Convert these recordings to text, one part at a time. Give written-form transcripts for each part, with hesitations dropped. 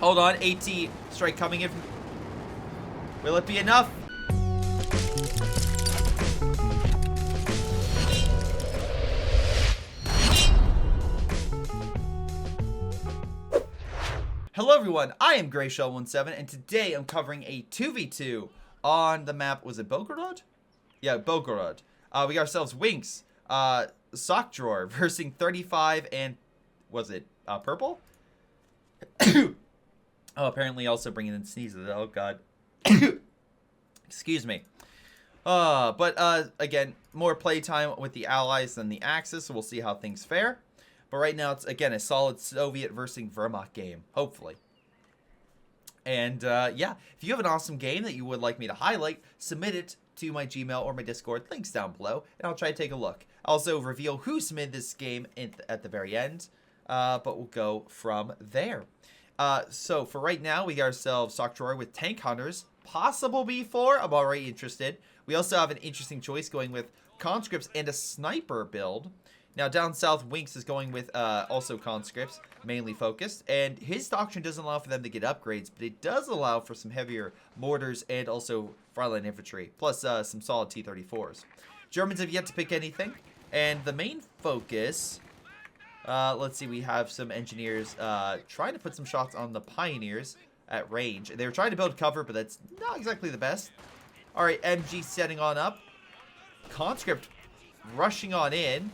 Hold on, AT strike coming in. Will it be enough? Hello everyone, I am Greyshot17 and today I'm covering a 2v2 on the map, was it Belgorod? Yeah, Belgorod. We got ourselves Winx, Sock Drawer versus 35 and, was it purple? Oh, apparently also bringing in sneezes, oh god. Excuse me. But again, more playtime with the allies than the Axis, so we'll see how things fare. But right now, it's, again, a solid Soviet versus Wehrmacht game, hopefully. And, yeah, if you have an awesome game that you would like me to highlight, submit it to my Gmail or my Discord, links down below, and I'll try to take a look. I'll also reveal who submitted this game at the very end, but we'll go from there. So, for right now, we got ourselves Sock Drawer with Tank Hunters, possible B4, I'm already interested. We also have an interesting choice going with Conscripts and a Sniper build. Now, down south, Winx is going with also conscripts, mainly focused, and his doctrine doesn't allow for them to get upgrades, but it does allow for some heavier mortars and also frontline infantry, plus some solid T-34s. Germans have yet to pick anything, and the main focus, let's see, we have some engineers trying to put some shots on the Pioneers at range. They were trying to build cover, but that's not exactly the best. All right, MG setting on up. Conscript rushing on in.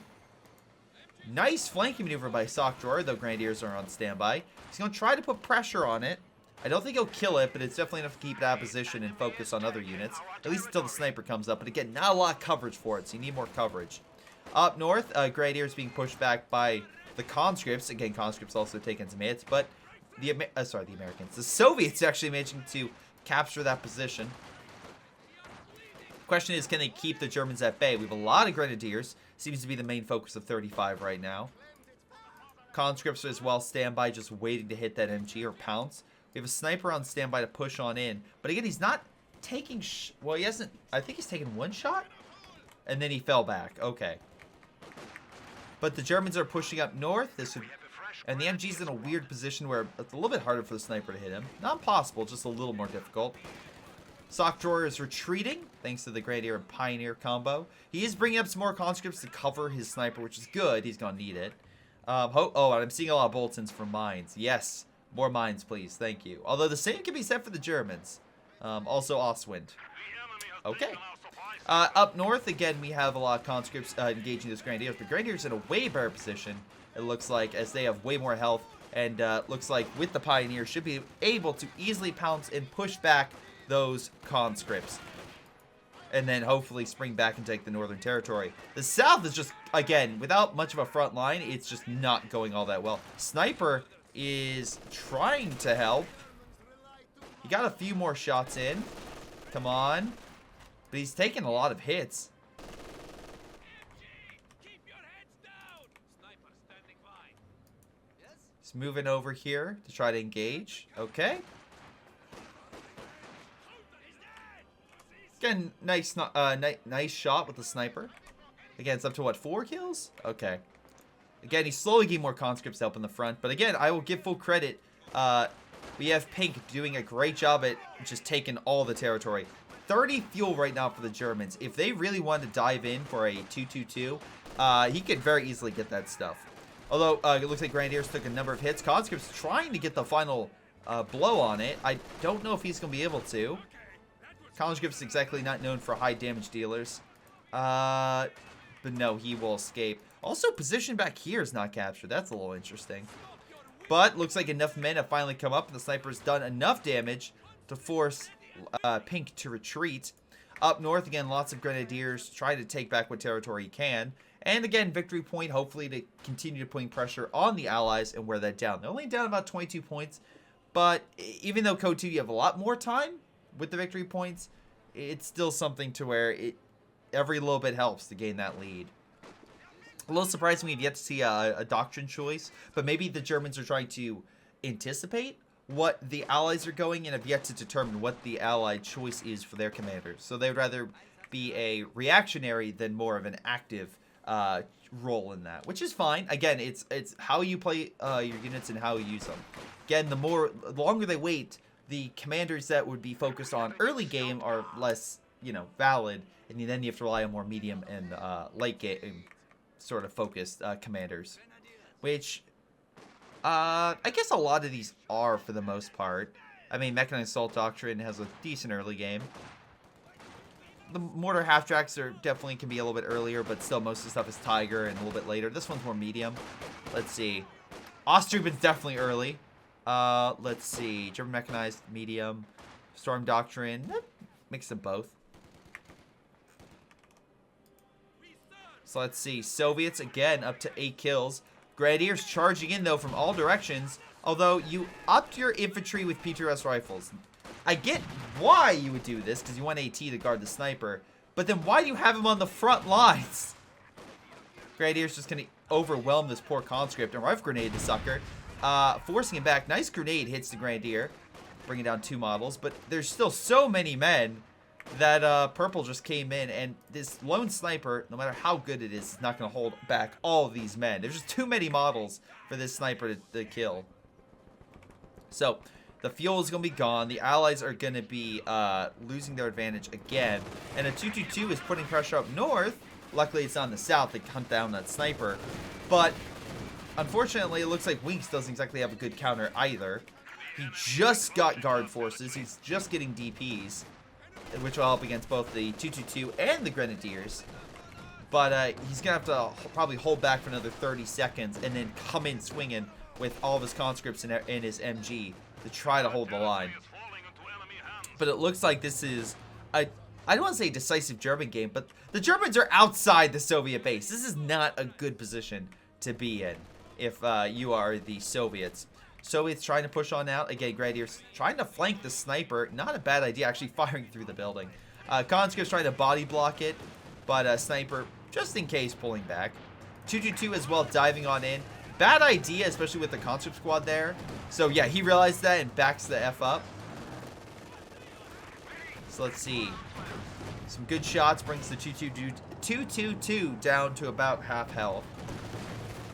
Nice flanking maneuver by Sock Drawer, though Grenadiers are on standby. He's going to try to put pressure on it. I don't think he'll kill it, but it's definitely enough to keep it out of position and focus on other units. At least until the sniper comes up. But again, not a lot of coverage for it, so you need more coverage. Up north, Grenadiers being pushed back by the Conscripts. Again, Conscripts also taking some hits, but the Americans. The Soviets actually managing to capture that position. Question is, can they keep the Germans at bay? We have a lot of Grenadiers. Seems to be the main focus of 35 right now. Conscripts as well standby, just waiting to hit that MG or pounce. We have a sniper on standby to push on in. But again, he's not taking... well, he hasn't... I think he's taken one shot? And then he fell back. Okay. But the Germans are pushing up north. And the MG's in a weird position where it's a little bit harder for the sniper to hit him. Not impossible, just a little more difficult. Sock Drawer is retreating, thanks to the Grenadier and Pioneer combo. He is bringing up some more conscripts to cover his sniper, which is good. He's going to need it. Oh, and I'm seeing a lot of bulletins for mines. Yes, more mines, please. Thank you. Although the same can be said for the Germans. Also Ostwind. Okay. Up north, again, we have a lot of conscripts engaging those Grenadiers. But Grenadiers in a way better position, it looks like, as they have way more health. And looks like with the Pioneer, should be able to easily pounce and push back those conscripts, and then hopefully spring back and take the northern territory. The south is just, again, without much of a front line, it's just not going all that well. Sniper is trying to help. He got a few more shots in. Come on. But he's taking a lot of hits. He's moving over here to try to engage. Okay. Again, nice shot with the sniper. Again, it's up to, what, 4 kills? Okay. Again, he's slowly getting more conscripts help in the front. But again, I will give full credit. We have Pink doing a great job at just taking all the territory. 30 fuel right now for the Germans. If they really wanted to dive in for a 2-2-2, he could very easily get that stuff. Although, it looks like Grenadiers took a number of hits. Conscripts trying to get the final blow on it. I don't know if he's going to be able to. Conscripts exactly not known for high damage dealers. But no, he will escape. Also, position back here is not captured. That's a little interesting. But looks like enough men have finally come up, and the sniper's done enough damage to force Pink to retreat. Up north, again, lots of Grenadiers trying to take back what territory he can. And again, victory point, hopefully to continue putting pressure on the Allies and wear that down. They're only down about 22 points. But even though CoH2, you have a lot more time with the victory points, it's still something to where every little bit helps to gain that lead. A little surprising we've yet to see a doctrine choice, but maybe the Germans are trying to anticipate what the Allies are going and have yet to determine what the Allied choice is for their commanders. So they would rather be a reactionary than more of an active role in that, which is fine. Again, it's how you play your units and how you use them. Again, the longer they wait, the commanders that would be focused on early game are less, you know, valid, and then you have to rely on more medium and late game sort of focused commanders, which I guess a lot of these are for the most part. I mean, Mechanized Assault Doctrine has a decent early game. The Mortar Half-Tracks are definitely can be a little bit earlier, but still most of the stuff is Tiger and a little bit later. This one's more medium. Let's see. Ostruben's definitely early. Let's see. German Mechanized, medium. Storm Doctrine, mix them both. So let's see. Soviets, again, up to 8 kills. Grenadiers charging in, though, from all directions. Although, you upped your infantry with P2S rifles. I get why you would do this, because you want AT to guard the sniper. But then why do you have him on the front lines? Grenadiers just going to overwhelm this poor conscript and rifle grenade the sucker. Forcing him back. Nice grenade hits the Grenadier, bringing down 2 models. But there's still so many men that Purple just came in. And this lone sniper, no matter how good it is not going to hold back all of these men. There's just too many models for this sniper to kill. So, the fuel is going to be gone. The allies are going to be losing their advantage again. And a 222 is putting pressure up north. Luckily, it's on the south to hunt down that sniper. But, unfortunately, it looks like Winks doesn't exactly have a good counter either. He just got guard forces. He's just getting DPs, which will help against both the 222 and the Grenadiers. But he's going to have to probably hold back for another 30 seconds and then come in swinging with all of his conscripts and his MG to try to hold the line. But it looks like this is I don't want to say decisive German game, but the Germans are outside the Soviet base. This is not a good position to be in if you are the Soviets. Soviets trying to push on out. Again, Grenadiers trying to flank the sniper. Not a bad idea, actually firing through the building. Conscripts trying to body block it, but Sniper, just in case, pulling back. 222 as well, diving on in. Bad idea, especially with the conscript squad there. So yeah, he realized that and backs the F up. So let's see. Some good shots brings the 222 down to about half health.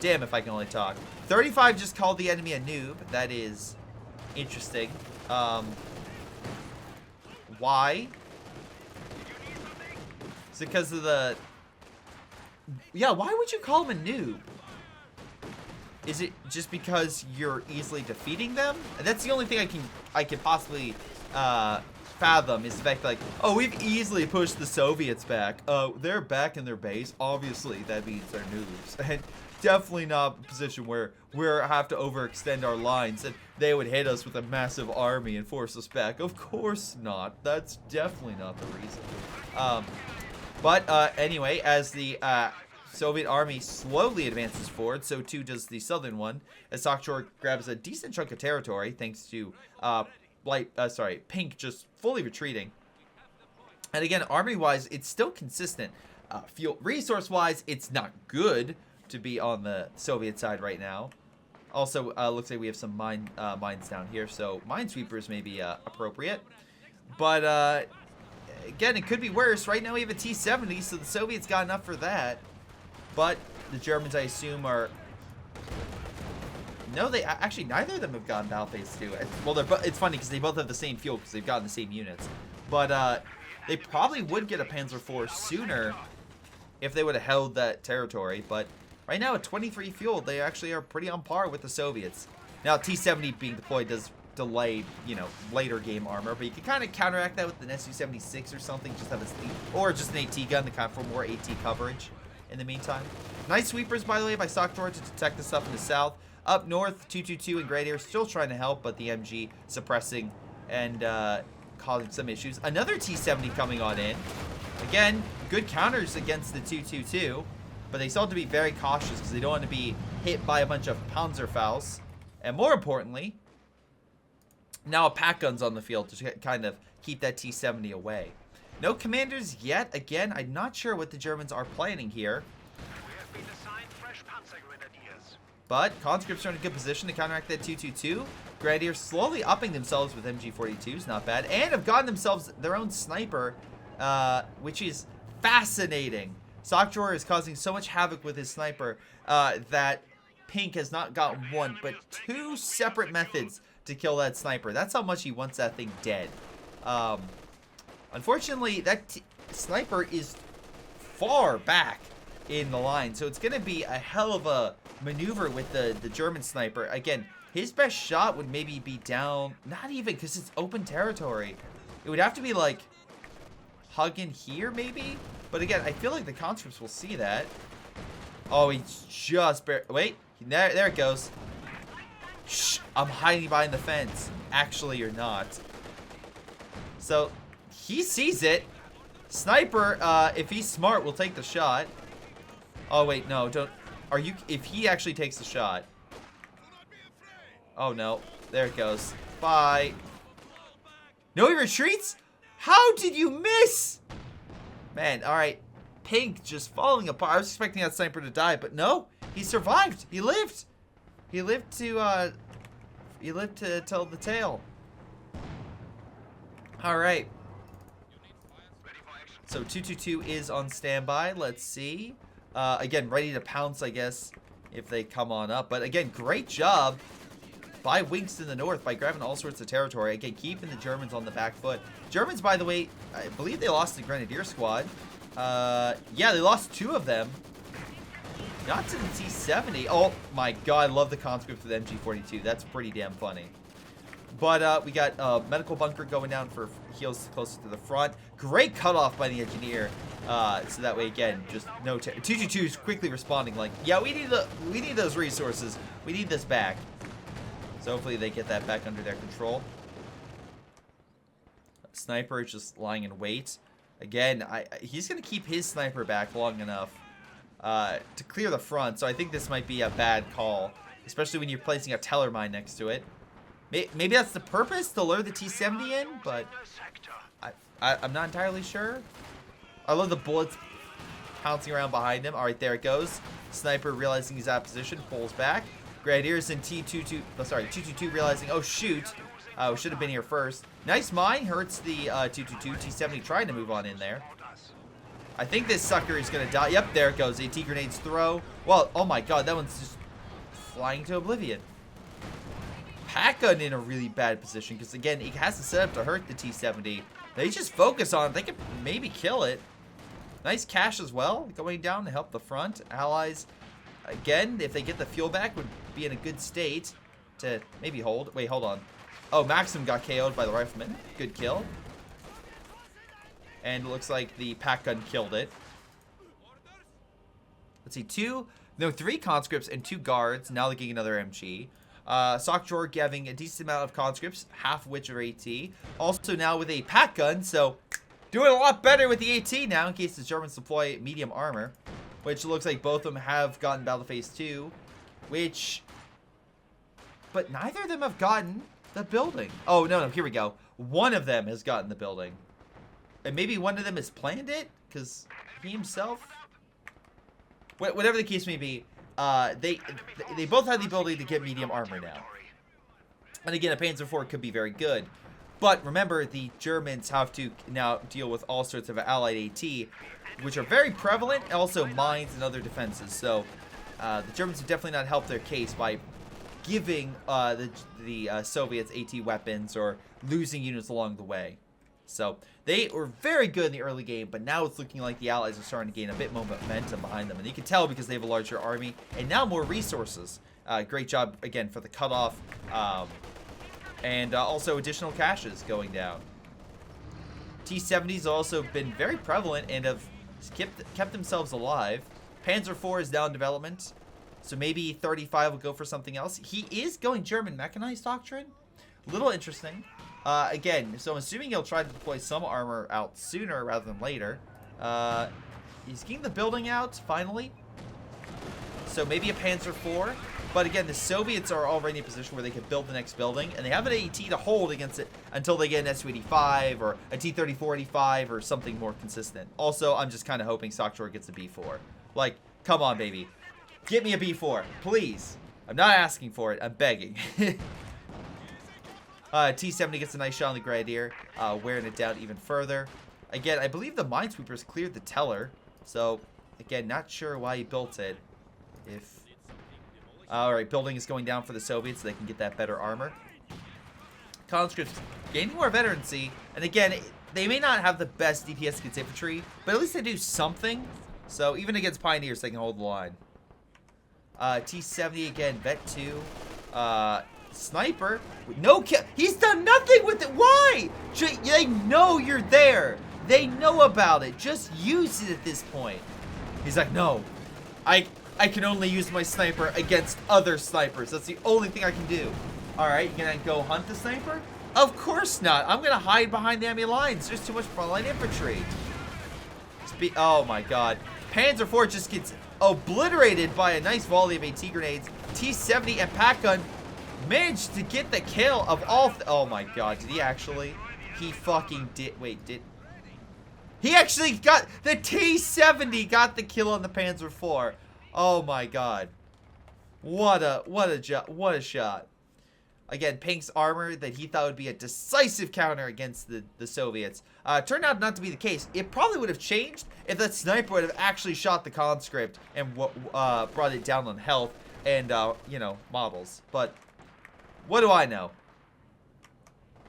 Damn if I can only talk. 35 just called the enemy a noob. That is interesting. Why? Is it because of the... Yeah, why would you call him a noob? Is it just because you're easily defeating them? That's the only thing I can possibly fathom is the fact like, oh, we've easily pushed the Soviets back. They're back in their base. Obviously, that means they're noobs. And definitely not a position where we have to overextend our lines and they would hit us with a massive army and force us back. Of course not. That's definitely not the reason. But anyway, as the Soviet army slowly advances forward, so too does the southern one, as Sokchor grabs a decent chunk of territory thanks to Pink just fully retreating. And again, army-wise, it's still consistent. Fuel resource-wise, it's not good to be on the Soviet side right now. Also, looks like we have some mines down here, so minesweepers may be appropriate. But again, it could be worse. Right now we have a T-70, so the Soviets got enough for that. But the Germans, I assume, are... No, they actually, neither of them have gotten Battle Phase 2. Well, it's funny because they both have the same fuel because they've gotten the same units. But they probably would get a Panzer IV sooner if they would have held that territory. But right now, at 23 fuel, they actually are pretty on par with the Soviets. Now, T-70 being deployed does delay, later game armor. But you can kind of counteract that with an Su-76 or something. Just have or just an AT gun to kind of for more AT coverage in the meantime. Nice sweepers, by the way, by Sokchor to detect the stuff in the south. Up north, 222 and Grenadier still trying to help, but the MG suppressing and causing some issues. Another T-70 coming on in. Again, good counters against the 222, but they still have to be very cautious because they don't want to be hit by a bunch of Panzerfaust. And more importantly, now a pack gun's on the field to kind of keep that T-70 away. No commanders yet. Again, I'm not sure what the Germans are planning here. But conscripts are in a good position to counteract that 222. Grenadiers slowly upping themselves with MG42s, not bad. And have gotten themselves their own sniper, which is fascinating. Sokchor is causing so much havoc with his sniper that Pink has not gotten one, but two separate methods to kill that sniper. That's how much he wants that thing dead. Unfortunately, that sniper is far back in the line, so it's going to be a hell of a maneuver with the German sniper. Again, his best shot would maybe be down, not even, because it's open territory. It would have to be like hugging here, maybe? But again, I feel like the conscripts will see that. Oh, he's just wait, there it goes. Shh, I'm hiding behind the fence. Actually, you're not. So, he sees it. Sniper, if he's smart, will take the shot. Oh, wait, no, don't. Are you, if he actually takes the shot. Oh, no. There it goes. Bye. No, he retreats? How did you miss? Man, all right. Pink just falling apart. I was expecting that sniper to die, but no. He survived. He lived. He lived to tell the tale. All right. So 222 is on standby. Let's see. Again, ready to pounce, I guess, if they come on up. But again, great job by Winks in the north by grabbing all sorts of territory. Again, keeping the Germans on the back foot. Germans, by the way, I believe they lost the Grenadier squad. Yeah, they lost 2 of them. Not to the T-70. Oh my god, I love the conscript with MG42. That's pretty damn funny. But we got medical bunker going down for heals closer to the front. Great cutoff by the engineer. So that way, again, just no. 222 is quickly responding like, yeah, we need those resources. We need this back. So hopefully they get that back under their control. Sniper is just lying in wait. Again, he's gonna keep his sniper back long enough to clear the front. So I think this might be a bad call, especially when you're placing a teller mine next to it. Maybe that's the purpose, to lure the T-70 in, but I'm not entirely sure. I love the bullets pouncing around behind him. All right, there it goes. Sniper realizing he's out of position, pulls back. Grenadiers in T-22 realizing, oh shoot, we should have been here first. Nice mine, hurts the T-22. T-70 trying to move on in there. I think this sucker is gonna die. Yep, there it goes. AT grenades throw. Well, oh my god, that one's just flying to oblivion. Pack gun in a really bad position because again, it has to set up to hurt the T-70. They just focus on it. They could maybe kill it. Nice cash as well, going down to help the front. Allies, again, if they get the fuel back, would be in a good state to maybe hold. Wait, hold on. Oh, Maxim got KO'd by the rifleman. Good kill. And it looks like the pack gun killed it. Let's see, 3 conscripts and 2 guards. Now they're getting another MG. Sockjorg having a decent amount of conscripts, half of which are AT. Also now with a pack gun, so doing a lot better with the AT now in case the Germans deploy medium armor, which looks like both of them have gotten Battle Phase 2, but neither of them have gotten the building. Oh, no, here we go. One of them has gotten the building. And maybe one of them has planned it, because he himself, whatever the case may be, they both have the ability to get medium armor now. And again, a Panzer IV could be very good. But remember, the Germans have to now deal with all sorts of allied AT, which are very prevalent, and also mines and other defenses. So the Germans have definitely not helped their case by giving the Soviets AT weapons or losing units along the way. So they were very good in the early game, but now it's looking like the Allies are starting to gain a bit more momentum behind them. And you can tell because they have a larger army and now more resources. Great job, again, for the cutoff. And also additional caches going down. T-70s have also been very prevalent and have kept themselves alive. Panzer IV is now in development. So maybe 35 will go for something else. He is going German mechanized doctrine. A little interesting. Again, so I'm assuming he'll try to deploy some armor out sooner rather than later. He's getting the building out, finally. So maybe a Panzer IV. But again, the Soviets are already in a position where they can build the next building. And they have an AT to hold against it until they get an Su-85 or a T-34-85 or something more consistent. Also, I'm just kind of hoping Sockjor gets a B4. Like, come on, baby. Get me a B4, please. I'm not asking for it. I'm begging. T-70 gets a nice shot on the Grenadier, wearing it down even further. Again, I believe the Minesweepers cleared the teller. So, again, not sure why he built it. If Alright, building is going down for the Soviets so they can get that better armor. Conscripts gaining more veterancy. And again, they may not have the best DPS against infantry, but at least they do something. So even against Pioneers, they can hold the line. T-70 again, Vet 2. Sniper. No kill. He's done nothing with it. Why? They know you're there. They know about it. Just use it at this point. He's like, no. I can only use my sniper against other snipers. That's the only thing I can do. Alright, you gonna go hunt the sniper? Of course not. I'm gonna hide behind the enemy lines. There's too much frontline infantry. Oh my god. Panzer IV just gets obliterated by a nice volley of AT grenades. T-70 and Pack Gun managed to get the kill of all. Oh my god. Did he actually? He fucking did. Wait, did. He actually got. The T-70 got the kill on the Panzer IV. Oh my god. What a shot. Again, Pink's armor that he thought would be a decisive counter against the Soviets turned out not to be the case. It probably would have changed if that sniper would have actually shot the conscript and brought it down on health and, you know, models. But what do I know?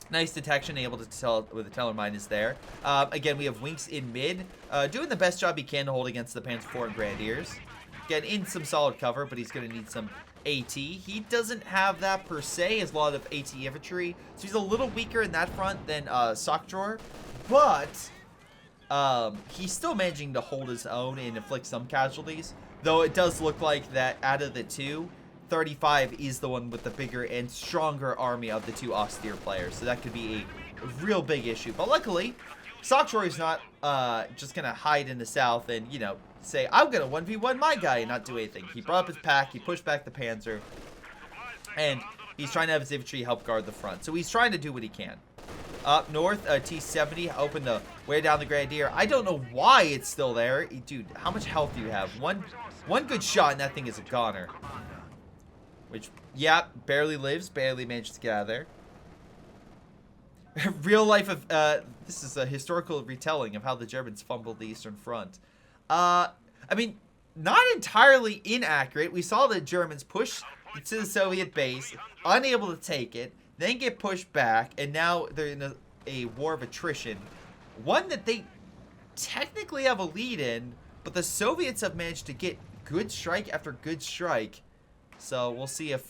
Nice detection, able to tell where the teller mine is there. Again, we have Winks in mid, doing the best job he can to hold against the Panzer IV and Grenadiers. Again, in some solid cover, but he's going to need some AT. He doesn't have that per se, as a lot of AT infantry, so he's a little weaker in that front than Sock Drawer, but he's still managing to hold his own and inflict some casualties, though it does look like that out of the two, 35 is the one with the bigger and stronger army of the two austere players, so that could be a real big issue. But luckily, Sock Drawer is not just going to hide in the south and, you know, say, I'm going to 1v1 my guy and not do anything. He brought up his pack, he pushed back the Panzer, and he's trying to have his infantry help guard the front. So he's trying to do what he can. Up north, T-70 opened the way down the Grenadier. I don't know why it's still there. Dude, how much health do you have? One good shot and that thing is a goner. Which, yeah, barely lives, barely managed to get out of there. Real life of, this is a historical retelling of how the Germans fumbled the Eastern Front. I mean, not entirely inaccurate. We saw the Germans push to the Soviet base, unable to take it, then get pushed back, and now they're in a war of attrition. One that they technically have a lead in, but the Soviets have managed to get good strike after good strike. So we'll see if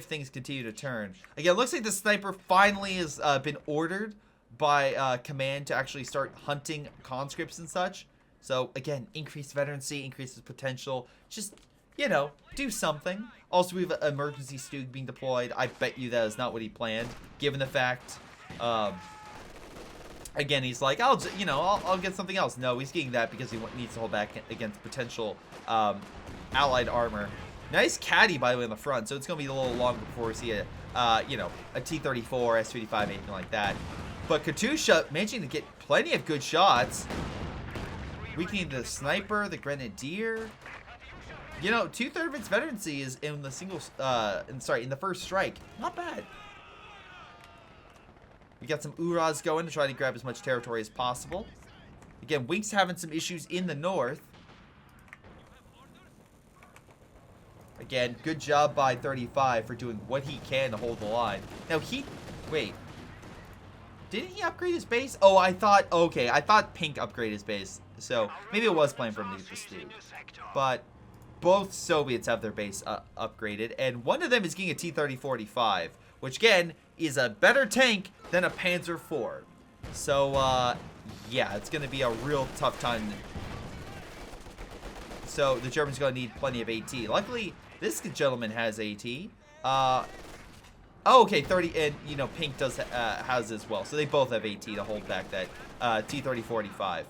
things continue to turn. Again, it looks like the sniper finally has been ordered by command to actually start hunting conscripts and such. So again, increased veterancy, increases potential. Just, you know, do something. Also, we have an emergency Stug being deployed. I bet you that is not what he planned, given the fact. Again, he's like, I'll get something else. No, he's getting that because he needs to hold back against potential allied armor. Nice caddy, by the way, on the front. So it's going to be a little longer before we see a T-34, S-35, anything like that. But Katusha managing to get plenty of good shots. Weakening the sniper, the grenadier. You know, 2/3 of its veterancy is in the in the first strike. Not bad. We got some Uras going to try to grab as much territory as possible. Again, Wink's having some issues in the north. Again, good job by 35 for doing what he can to hold the line. Now wait. Didn't he upgrade his base? Oh, I thought Pink upgraded his base. So maybe it was planned for him to get the Stug. But both Soviets have their base upgraded, and one of them is getting a T-30-45, which again is a better tank than a Panzer IV. So yeah, it's gonna be a real tough time. So the Germans gonna need plenty of AT. Luckily, this gentleman has AT. Oh, okay, 30, and you know, Pink does has as well. So they both have AT to hold back that T-30-45.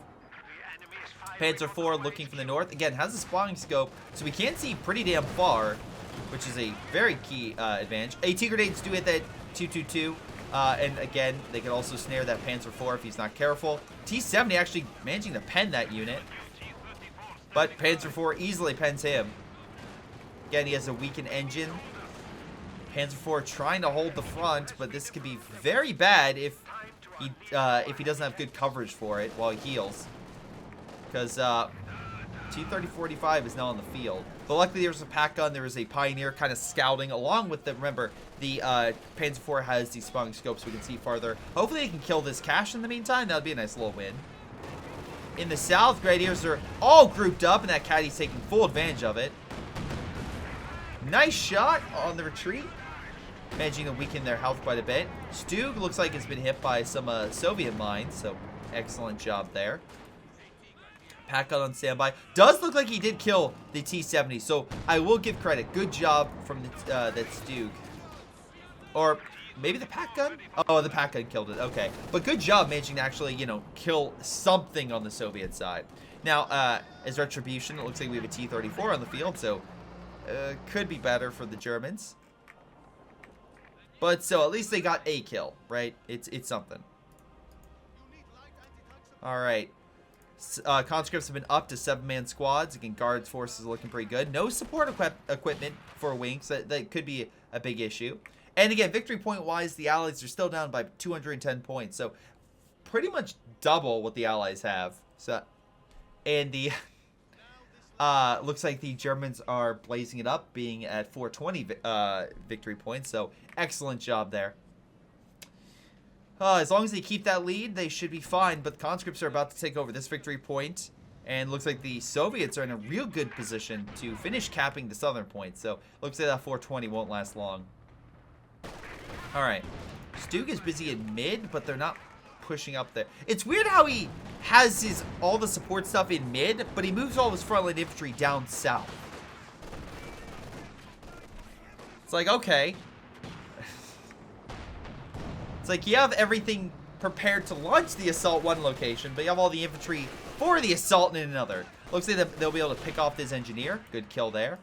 Panzer IV looking from the north. Again, has a spotting scope, so we can see pretty damn far, which is a very key advantage. AT grenades do hit that 222, and again, they can also snare that Panzer IV if he's not careful. T-70 actually managing to pen that unit, but Panzer IV easily pens him. Again, he has a weakened engine. Panzer IV trying to hold the front, but this could be very bad if he doesn't have good coverage for it while he heals. Because T-30-45 is now on the field. But luckily there was a pack gun. There was a Pioneer kind of scouting along with the, remember, the Panzer IV has these spawning scopes so we can see farther. Hopefully they can kill this cache in the meantime. That would be a nice little win. In the south, Grenadiers are all grouped up, and that Caddy's taking full advantage of it. Nice shot on the retreat. Managing to weaken their health quite a bit. Stug looks like it's been hit by some Soviet mines, so excellent job there. Pack gun on standby. Does look like he did kill the T-70, so I will give credit. Good job from that Stug. Or maybe the pack gun? Oh, the pack gun killed it. Okay. But good job managing to actually, you know, kill something on the Soviet side. Now, as retribution, it looks like we have a T-34 on the field, so could be better for the Germans. But so at least they got a kill, right? It's something. All right. Conscripts have been up to 7-man squads. Again, guards forces are looking pretty good. No support equipment for wings. That could be a big issue. And again, victory point wise, the Allies are still down by 210 points. So pretty much double what the Allies have. So, and the looks like the Germans are blazing it up, being at 420 victory points. So excellent job there. As long as they keep that lead, they should be fine. But the conscripts are about to take over this victory point, and looks like the Soviets are in a real good position to finish capping the southern point. So looks like that 420 won't last long. All right, Stug is busy in mid, but they're not pushing up there. It's weird how he has all the support stuff in mid, but he moves all his frontline infantry down south. It's like, okay. It's like you have everything prepared to launch the assault one location, but you have all the infantry for the assault in another. Looks like they'll be able to pick off this engineer. Good kill there.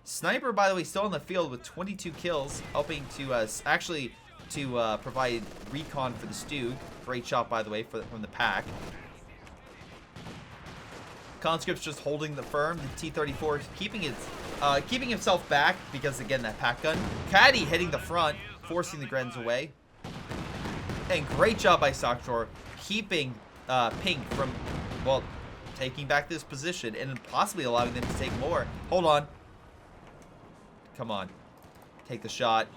Sniper, by the way, still in the field with 22 kills, helping to actually to provide recon for the Stug. Great shot, by the way, from the pack. Conscript's just holding the firm. The T-34 is keeping himself back because, again, that pack gun. Caddy hitting the front, forcing the Grens away. And great job by Sockshore keeping Pink from, well, taking back this position and possibly allowing them to take more. Hold on. Come on. Take the shot.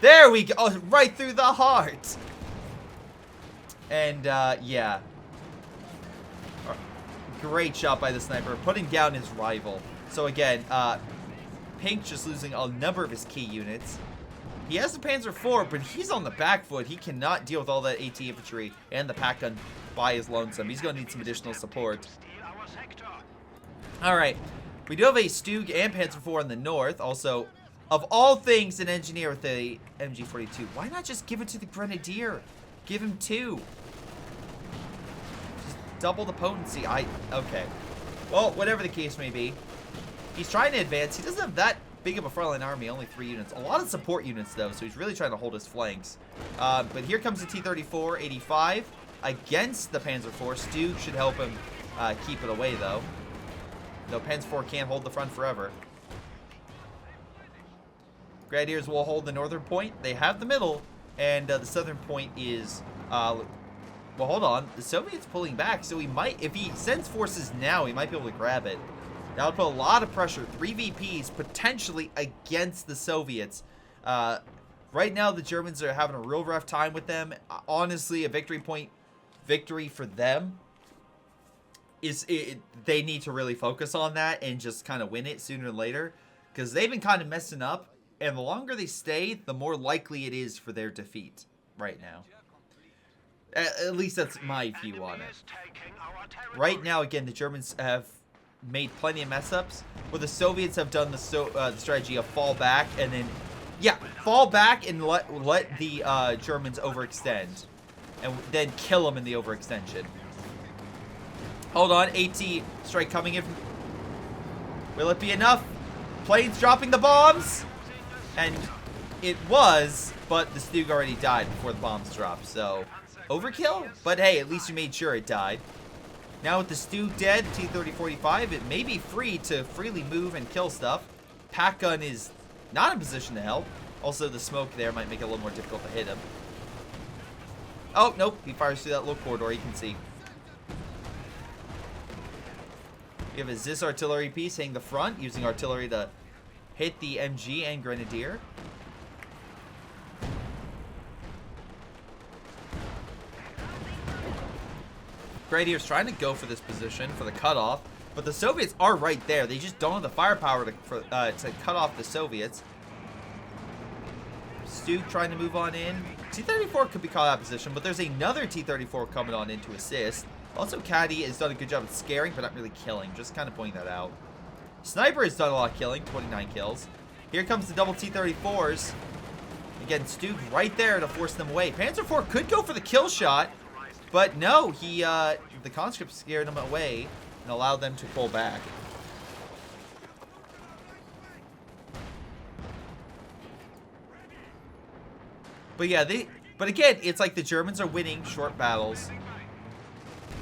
There we go. Oh, right through the heart. And, yeah. Great shot by the sniper, putting down his rival. So, again, Pink just losing a number of his key units. He has the Panzer IV, but he's on the back foot. He cannot deal with all that AT infantry and the pack gun by his lonesome. He's going to need some additional support. All right. We do have a Stug and Panzer IV in the north. Also, of all things, an engineer with a MG42. Why not just give it to the Grenadier? Give him 2. Just double the potency. Okay. Well, whatever the case may be. He's trying to advance. He doesn't have that big of a frontline army, only 3 units. A lot of support units, though, so he's really trying to hold his flanks. But here comes the T-34, 85 against the Panzer IV. Stug should help him keep it away, though. Though Panzer IV can't hold the front forever. Grenadiers will hold the northern point. They have the middle, and the southern point is... well, hold on. The Soviets pulling back, so he might... If he sends forces now, he might be able to grab it. That would put a lot of pressure. 3 VPs potentially against the Soviets. Right now, the Germans are having a real rough time with them. Honestly, a victory for them is they need to really focus on that and just kind of win it sooner than later, because they've been kind of messing up, and the longer they stay, the more likely it is for their defeat right now. At least that's my view on it. Right now, again, the Germans have made plenty of mess ups, where the Soviets have done the strategy of fall back and then, yeah, fall back and let the Germans overextend, and then kill them in the overextension. Hold on, AT strike coming in. Will it be enough? Planes dropping the bombs, and it was, but the Stug already died before the bombs dropped. So overkill, but hey, at least you made sure it died. Now with the Stug dead, T-3045, it may be free to freely move and kill stuff. Pack gun is not in position to help. Also, the smoke there might make it a little more difficult to hit him. Oh, nope. He fires through that little corridor, you can see. We have a Zis artillery piece hitting the front, using artillery to hit the MG and Grenadier. Grenadier's trying to go for this position for the cutoff, but the Soviets are right there. They just don't have the firepower to cut off the Soviets. Stu trying to move on in. T-34 could be caught out of position, but there's another T-34 coming on in to assist. Also, Caddy has done a good job at scaring, but not really killing. Just kind of pointing that out. Sniper has done a lot of killing, 29 kills. Here comes the double T-34s. Again, Stu right there to force them away. Panzer IV could go for the kill shot, but no, the conscript scared them away and allowed them to pull back. But yeah, but again, it's like the Germans are winning short battles.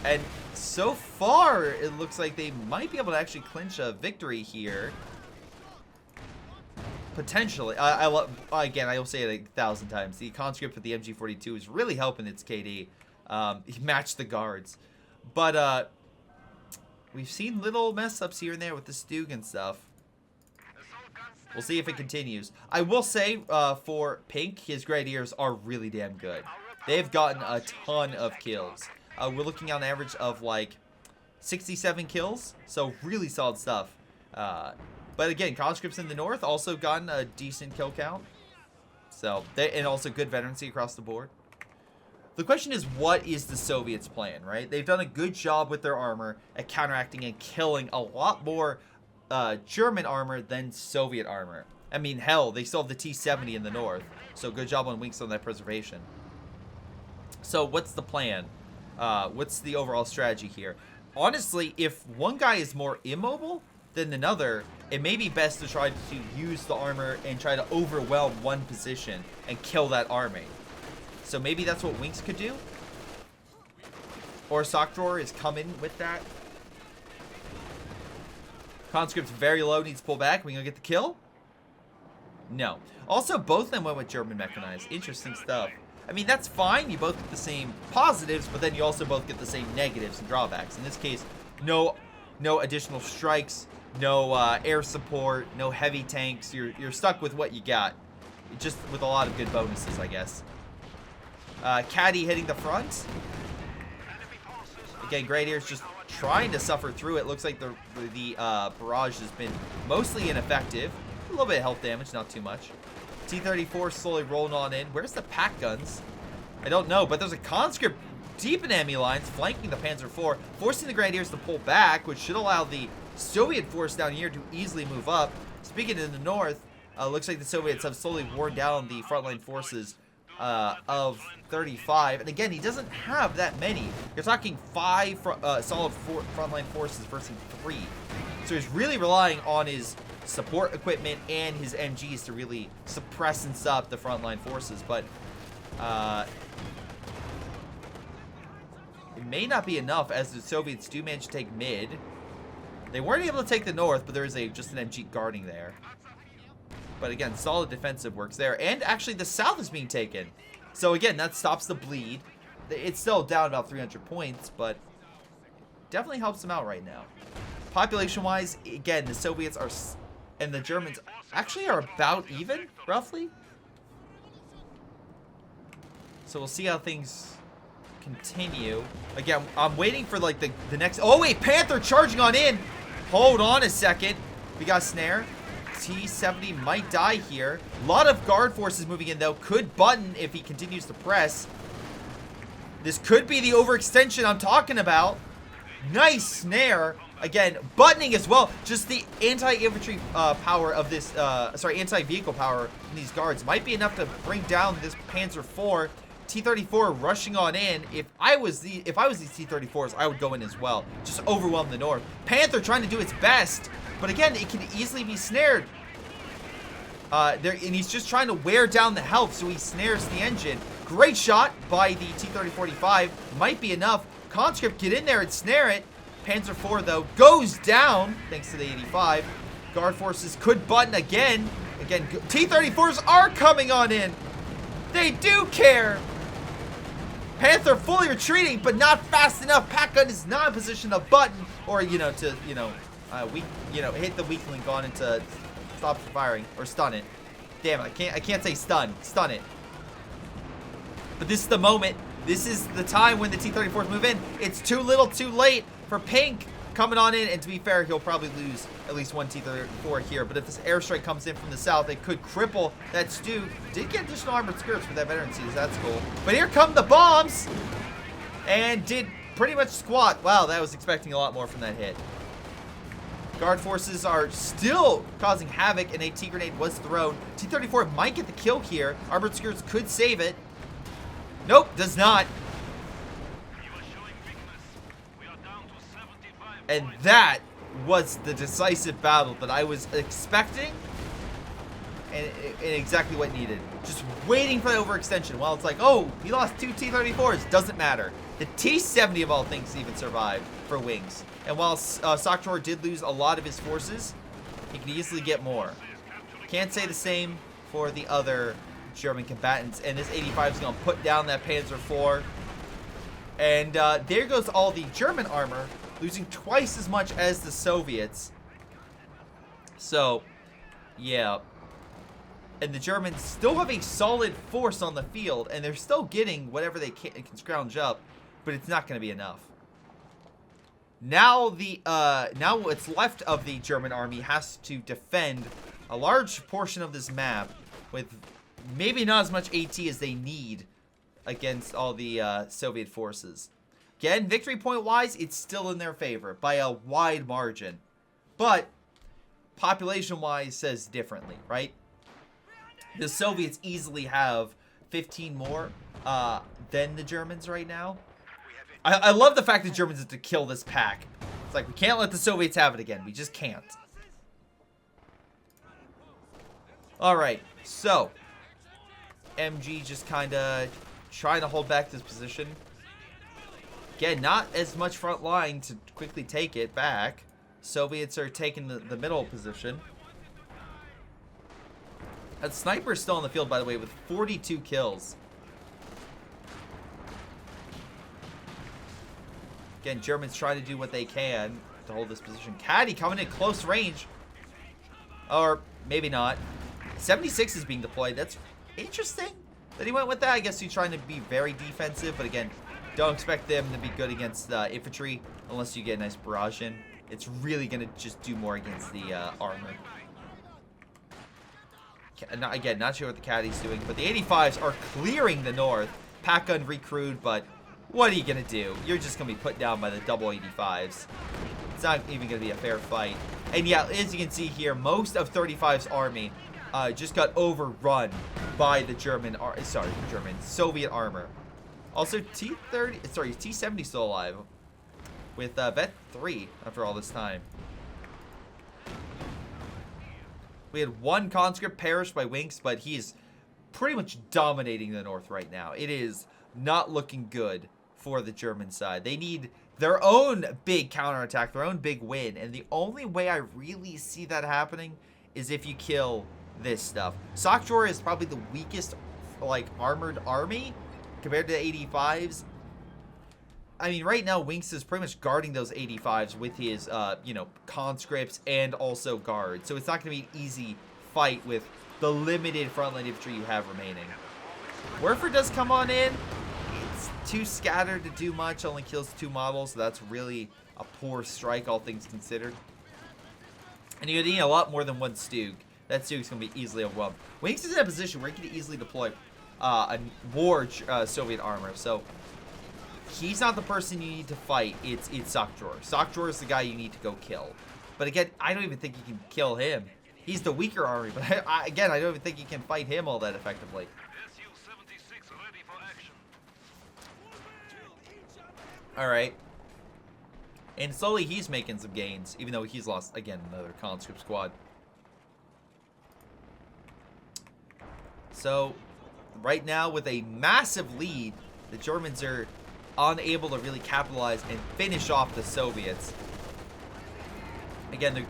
And so far, it looks like they might be able to actually clinch a victory here. Potentially. Again, I will say it 1,000 times. The conscript with the MG42 is really helping its KD. He matched the guards. But we've seen little mess ups here and there with the Stug and stuff. We'll see if it continues. I will say, for Pink, his Grenadiers are really damn good. They've gotten a ton of kills. We're looking on average of like 67 kills, so really solid stuff. But again, conscripts in the north also gotten a decent kill count. So, and also good veterancy across the board. The question is, what is the Soviets' plan, right? They've done a good job with their armor at counteracting and killing a lot more German armor than Soviet armor. I mean, hell, they still have the T-70 in the north. So good job on Winks on that preservation. So what's the plan? What's the overall strategy here? Honestly, if one guy is more immobile than another, it may be best to try to use the armor and try to overwhelm one position and kill that army. So maybe that's what Winks could do. Or Sockdrawer is coming with that. Conscript's very low, needs to pull back. We gonna get the kill? No. Also, both of them went with German mechanized. Interesting stuff. I mean, that's fine. You both get the same positives, but then you also both get the same negatives and drawbacks. In this case, no additional strikes, no air support, no heavy tanks. You're stuck with what you got. Just with a lot of good bonuses, I guess. Caddy hitting the front. Again, Grenadiers just trying to suffer through it. Looks like the barrage has been mostly ineffective. A little bit of health damage, not too much. T-34 slowly rolling on in. Where's the pack guns? I don't know, but there's a conscript deep in enemy lines flanking the Panzer IV, forcing the Grenadiers to pull back, which should allow the Soviet force down here to easily move up. Speaking in the north, looks like the Soviets have slowly worn down the frontline forces of 35. And again, he doesn't have that many. You're talking 5 solid frontline forces versus 3. So he's really relying on his support equipment and his MGs to really suppress and stop the frontline forces. But it may not be enough, as the Soviets do manage to take mid. They weren't able to take the north, but there is just an MG guarding there. But again, solid defensive works there. And actually, the south is being taken. So again, that stops the bleed. It's still down about 300 points, but definitely helps them out right now. Population-wise, again, the Soviets are, and the Germans actually are about even, roughly. So we'll see how things continue. Again, I'm waiting for like the next. Oh wait, Panther charging on in. Hold on a second. We got Snare. T-70 might die here. A lot of guard forces moving in though. Could button if he continues to press. This could be the overextension I'm talking about. Nice Snare. Again, buttoning as well. Just the anti-infantry power of this, anti-vehicle power in these guards might be enough to bring down this Panzer IV. T-34 rushing on in. If I was these T-34s, I would go in as well. Just overwhelm the north. Panther trying to do its best, but again, it can easily be snared. And he's just trying to wear down the health, so he snares the engine. Great shot by the T-3045. Might be enough. Conscript, get in there and snare it. Panzer IV, though, goes down thanks to the 85. Guard forces could button again. Again, T-34s are coming on in. They do care. Panther fully retreating, but not fast enough. Pack gun is not in position to button or, hit the weak link on it to stop firing or stun it. Damn it, I can't say stun it. But this is the moment. This is the time when the T-34s move in. It's too little, too late for Pink coming on in. And to be fair, he'll probably lose at least one T-34 here. But if this airstrike comes in from the south, it could cripple that Stu. Did get additional armored skirts with that veteran season. That's cool. But here come the bombs. And did pretty much squat. Wow, that was expecting a lot more from that hit. Guard forces are still causing havoc, and a T-grenade was thrown. T-34 might get the kill here. Armored skirts could save it. Nope, does not. And that was the decisive battle that I was expecting and exactly what needed. Just waiting for the overextension. While it's like, oh, he lost 2 T-34s. Doesn't matter. The T-70 of all things even survived for wings. And while Sockdrawer did lose a lot of his forces, he can easily get more. Can't say the same for the other German combatants. And this 85 is going to put down that Panzer IV. And there goes all the German armor, losing twice as much as the Soviets. So, yeah. And the Germans still have a solid force on the field, and they're still getting whatever they can scrounge up, but it's not going to be enough. Now now what's left of the German army has to defend a large portion of this map with maybe not as much AT as they need against all the Soviet forces. Again, victory point-wise, it's still in their favor by a wide margin. But population-wise says differently, right? The Soviets easily have 15 more than the Germans right now. I love the fact that Germans have to kill this pack. It's like, we can't let the Soviets have it again. We just can't. Alright, so MG just kind of trying to hold back this position. Again, not as much front line to quickly take it back. Soviets are taking the middle position. That sniper is still on the field, by the way, with 42 kills. Again, Germans trying to do what they can to hold this position. Caddy coming in close range. Or maybe not. 76 is being deployed. That's interesting that he went with that. I guess he's trying to be very defensive. But again, don't expect them to be good against infantry unless you get a nice barrage in. It's really going to just do more against the armor. Again, not sure what the Caddy's doing. But the 85s are clearing the north. Pack gun recruit, but what are you going to do? You're just going to be put down by the double 85s. It's not even going to be a fair fight. And yeah, as you can see here, most of 35's army just got overrun by the Soviet armor. Also, T-70 still alive with Vet 3 after all this time. We had one conscript perish by Winks, but he is pretty much dominating the north right now. It is not looking good for the German side. They need their own big counterattack, their own big win, and the only way I really see that happening is if you kill this stuff. Sockdrawer is probably the weakest, like, armored army compared to the 85s. I mean, right now, Winks is pretty much guarding those 85s with his, conscripts and also guards. So it's not going to be an easy fight with the limited frontline infantry you have remaining. Werfer does come on in. It's too scattered to do much. Only kills 2 models. So that's really a poor strike, all things considered. And you need a lot more than 1 Stug. That Stug's going to be easily overwhelmed. Winks is in a position where he can easily deploy a war Soviet armor. So he's not the person you need to fight. It's Sockdrawer. Sockdrawer is the guy you need to go kill. But again, I don't even think you can kill him. He's the weaker army. But again, I don't even think you can fight him all that effectively. Alright. And slowly he's making some gains, even though he's lost, again, another conscript squad. So, right now, with a massive lead, the Germans are unable to really capitalize and finish off the Soviets. Again,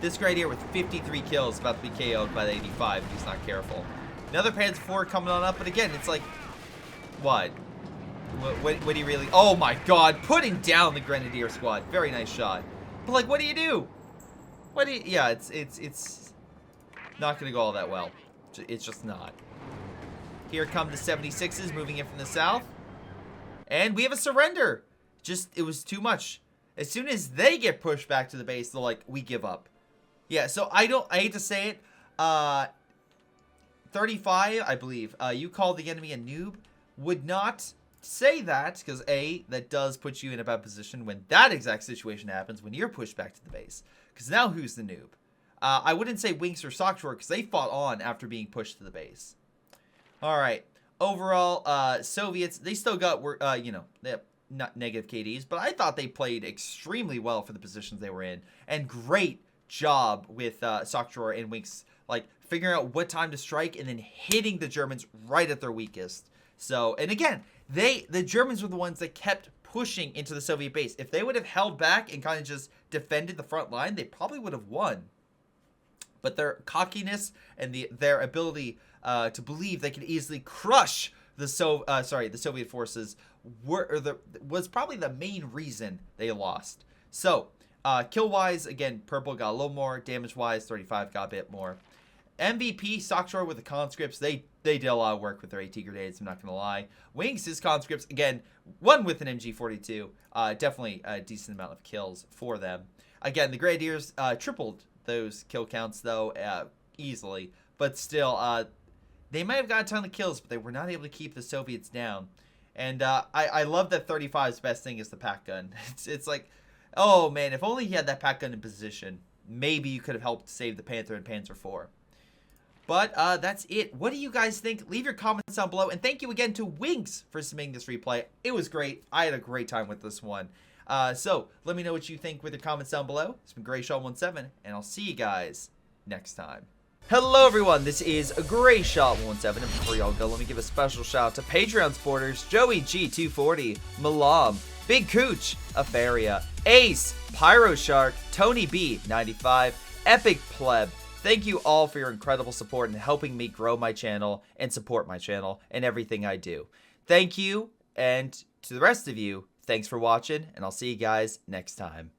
this guy here with 53 kills about to be KO'd by the 85 if he's not careful. Another Panzer IV coming on up, but again, it's like, what? What do you really... Oh my god, putting down the Grenadier squad. Very nice shot. But, like, what do you do? What do you... Yeah, it's not going to go all that well. It's just not. Here come the 76s moving in from the south. And we have a surrender. It was too much. As soon as they get pushed back to the base, they're like, we give up. Yeah, so I hate to say it. 35, I believe, you call the enemy a noob, would not say that, because A, that does put you in a bad position when that exact situation happens, when you're pushed back to the base. Because now who's the noob? I wouldn't say Winx or Sockdrawer, because they fought on after being pushed to the base. Alright, overall, Soviets, they still got, you know, they have not negative KDs, but I thought they played extremely well for the positions they were in. And great job with Sockdrawer and Winx, like, figuring out what time to strike and then hitting the Germans right at their weakest. So, and again, the Germans were the ones that kept pushing into the Soviet base. If they would have held back and kind of just defended the front line, they probably would have won. But their cockiness and their ability to believe they could easily crush the Soviet forces was probably the main reason they lost. So, kill-wise, again, Purple got a little more. Damage-wise, 35 got a bit more. MVP, Sockdrawer with the conscripts, they did a lot of work with their AT grenades, I'm not going to lie. Winx, his conscripts, again, one with an MG42, definitely a decent amount of kills for them. Again, the Grenadiers tripled those kill counts, though, easily. But still, they might have got a ton of kills, but they were not able to keep the Soviets down. And I love that 35's best thing is the pack gun. It's like, oh man, if only he had that pack gun in position, maybe you could have helped save the Panther and Panzer IV. But that's it. What do you guys think? Leave your comments down below. And thank you again to Winx for submitting this replay. It was great. I had a great time with this one. So let me know what you think with your comments down below. It's been Greyshot17, and I'll see you guys next time. Hello everyone, this is Greyshot17, and before y'all go, let me give a special shout out to Patreon supporters Joey G240, Milam, Big Cooch, Aphyria, Ace, Pyro Shark, Tonybee 95, Epic Pleb. Thank you all for your incredible support and helping me grow my channel and support my channel and everything I do. Thank you, and to the rest of you, thanks for watching, and I'll see you guys next time.